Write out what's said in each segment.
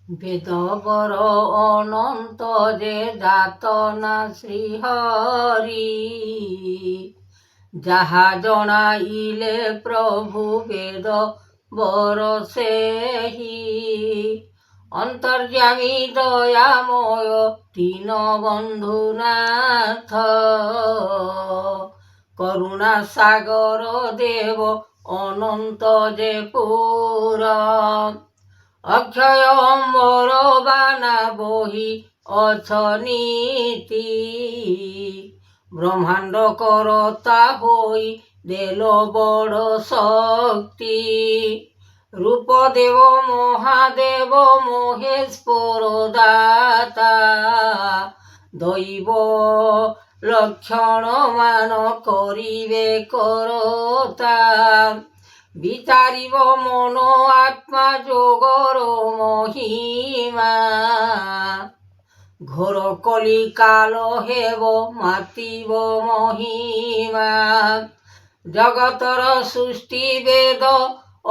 বেদবর অনন্ত যে যাতনা শ্রীহরি, যাহা জনাইলে প্রভু বেদ বর সেহি। অন্তর্যামী দয়াময় দীন বন্ধুনাথ, করুণা সাগর দেব অনন্ত যে পুর। অক্ষয় অম্বর বানা বহি অছনীতি, ব্রহ্মাণ্ড করতা হই দেল বড় শক্তি। রূপদেব মহাদেব মহেশ্বর দাতা, দৈব লক্ষণ মান করিবে করতা। বিচারিব মন আত্মা যোগর মহিমা, ঘোর কলি কাল হেব মাতিব মহিমা। জগতর সৃষ্টি বেদ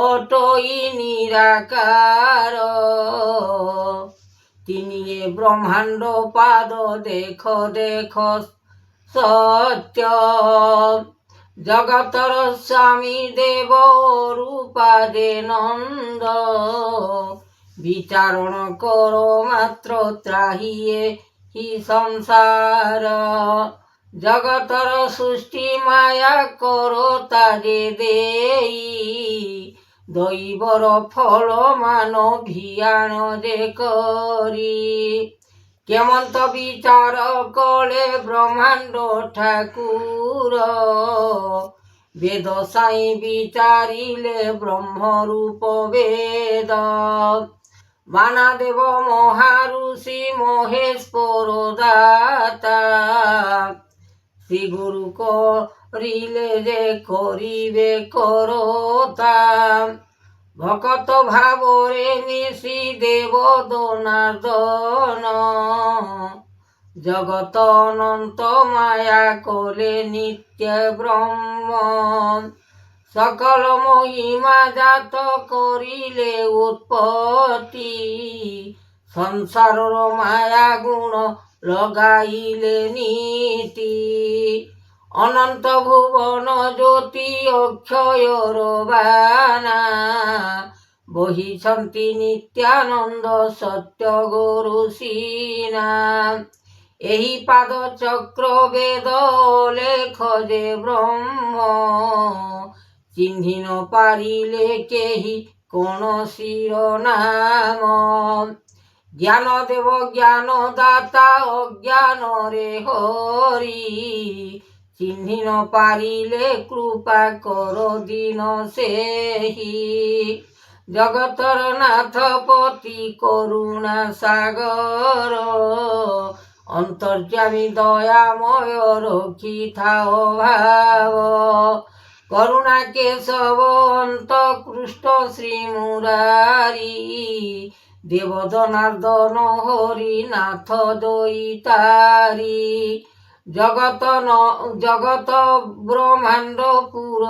অটই নিরাকার, তিনি ব্রহ্মাণ্ড পাদ দেখ দেখ সত্য। জগতর স্বামী দেব রূপা যে নন্দ, বিচারণ কর মাত্র ত্রাহিয়ে হি সংসার। জগতর সৃষ্টি মায়া কর তাজে দেই, দৈবর ফল মান ভিয়াণ যে করি। কেমন্ত বিচার কলে ব্রহ্মাণ্ড ঠাকুর, বেদ সাই বিচারিলে ব্রহ্মরূপ বেদ। বানাদেব মহারুষি মহেশ্বর দাতা, শ্রী গুরু করিলে যে করিবে করতা। ভকত ভাবরে মিশি দেব দনার্দন, জগত অনন্ত মায়া কোলে নিত্য ব্রহ্ম। সকল মহিমা জাত করিলে উৎপত্তি, সংসারর মায়া গুণ লগাইলে নীতি। অনন্ত ভুবন জ্যোতি অক্ষয়র বানা, বহিছন্তি নিত্যানন্দ সত্য গুরু সিনা। ଏହି ପାଦ ଚକ୍ର ବେଦ ଲେଖ ଯେ ବ୍ରହ୍ମ, ଚିହ୍ନି ନ ପାରିଲେ କେହି କୌଣସିର ନାମ। ଜ୍ଞାନ ଦେବ ଜ୍ଞାନ ଦାତା ଅଜ୍ଞାନରେ ହରି, ଚିହ୍ନି ନ ପାରିଲେ କୃପା କର ଦୀନ ସେହି। ଜଗତର ନାଥ ପତି କରୁଣା ସାଗର, অন্তর্যামী দয়াময় রক্ষিথাও ভাব। করুণা কেশব অন্ত কৃষ্ণ শ্রী মুরারি, দেবদনার্দন হরি নাথ দৈতারি। জগত ব্রহ্মাণ্ড পুর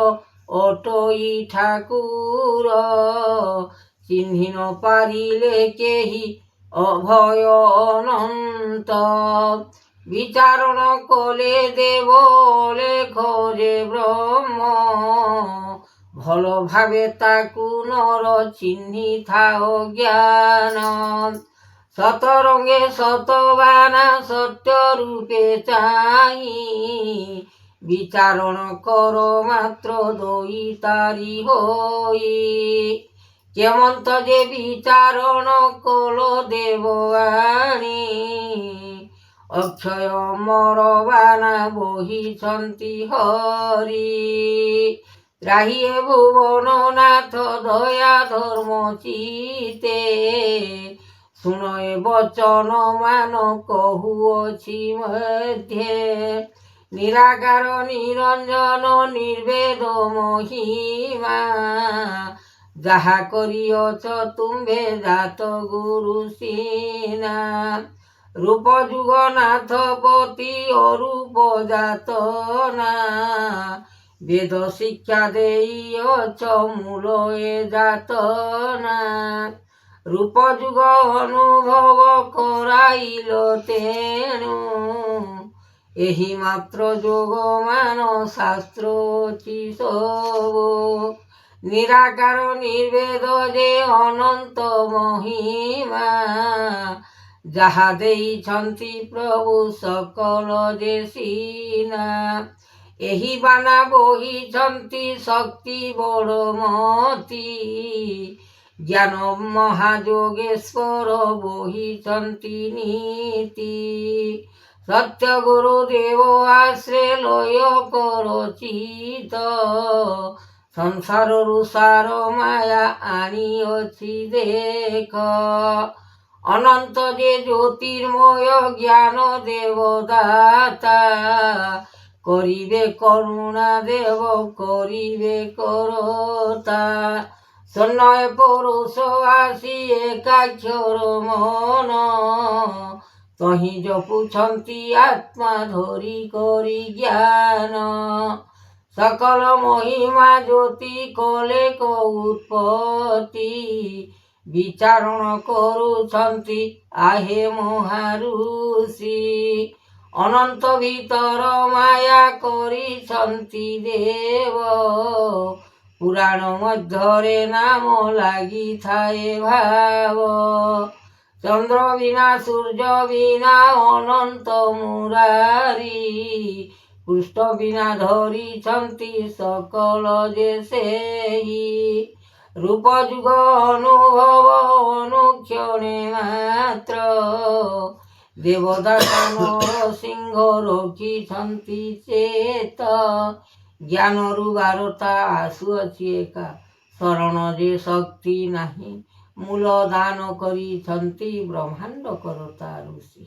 অটই ঠাকুর, চিহ্নি ন পারিলে কেহি অভয় অনন্ত। বিচারণ কলে দেব লেখ যে ব্রহ্ম, ভাল ভাবে তাকু নর চিহ্নি থাও জ্ঞান। শতরঙ্গে শতবানা সত্য রূপে চাই, বিচারণ কর মাত্র দৈতারি হই। কেমন্ত যে বিচারণ কল দেববাণী, অক্ষয় অমর বানা বহিছন্তি হরি। ত্রাহিয়ে ভুবন নাথ দয়া ধর্ম চিতে, শুনয়ে বচন মান কহুଅছি মধ্যে। নিরাকার নিরঞ্জন নির্বেদ মহিমা, যাহা করিয়ছ তুম্ভে জাত গুরু সিনা। রূপ যুগনাথ পতি অরূপ জাত না, বেদ শিক্ষা দেইয়ছ মূল এ জাত না। ରୂପ ଯୁଗ ଅନୁଭବ କରାଇଲ ତେଣୁ ଏହି ମାତ୍ର ଯୋଗମାନ ଶାସ୍ତ୍ର ଅଛି ସବୁ ନିରାକାର ନିର୍ବେଦ ଯେ ଅନନ୍ତ ମହିମା ଯାହା ଦେଇଛନ୍ତି ପ୍ରଭୁ ସକଳ ଯେ ସିନା ଏହି ବାନା ବୋହିଛନ୍ତି ଶକ୍ତି ବଡ଼ମତି ଜ୍ଞାନ ମହାଯୋଗେଶ୍ୱର ବୋହିଛନ୍ତି ନୀତି ସତ୍ୟ ଗୁରୁଦେବ ଆଶ୍ରୟ କର ଚିତ ସଂସାରରୁ ସାର ମାୟା ଆଣିଅଛି ଦେଖ ଅନନ୍ତ ଯେ ଜ୍ୟୋତିର୍ମୟ ଜ୍ଞାନ ଦେବଦାତା କରିବେ କରୁଣା ଦେବ କରିବେ କରତା ସନ୍ନୟ ପୌରୁଷ ଆସି ଏକାକ୍ଷର ମନ ତହିଁ ଜପୁଛନ୍ତି ଆତ୍ମା ଧରି କରି ଜ୍ଞାନ ସକଳ ମହିମା ଜ୍ୟୋତି କଲେ ଉତ୍ପତ୍ତି ବିଚାରଣ କରୁଛନ୍ତି ଆହେ ମହାରୁଷି ଅନନ୍ତ ଭିତର ମାୟା କରିଛନ୍ତି ଦେବ ପୁରାଣ ମଧ୍ୟରେ ନାମ ଲାଗିଥାଏ ଭାବ ଚନ୍ଦ୍ର ବିନା ସୂର୍ଯ୍ୟ ବିନା ଅନନ୍ତ ମୁରାରୀ ପୃଷ୍ଠ ବିନା ଧରିଛନ୍ତି ସକଳ ଯେ ସେହି ରୂପ ଯୁଗ ଅନୁଭବ ଅନୁକ୍ଷଣେ ମାତ୍ର ଦେବଦାସ ନରସିଂହ ରଖିଛନ୍ତି ଚେତ ଜ୍ଞାନରୁ ବାରତା ଆସୁଅଛି ଏକା ଶରଣ ଯେ ଶକ୍ତି ନାହିଁ ମୂଳ ଦାନ କରିଛନ୍ତି ବ୍ରହ୍ମାଣ୍ଡ କରତା ଋଷି।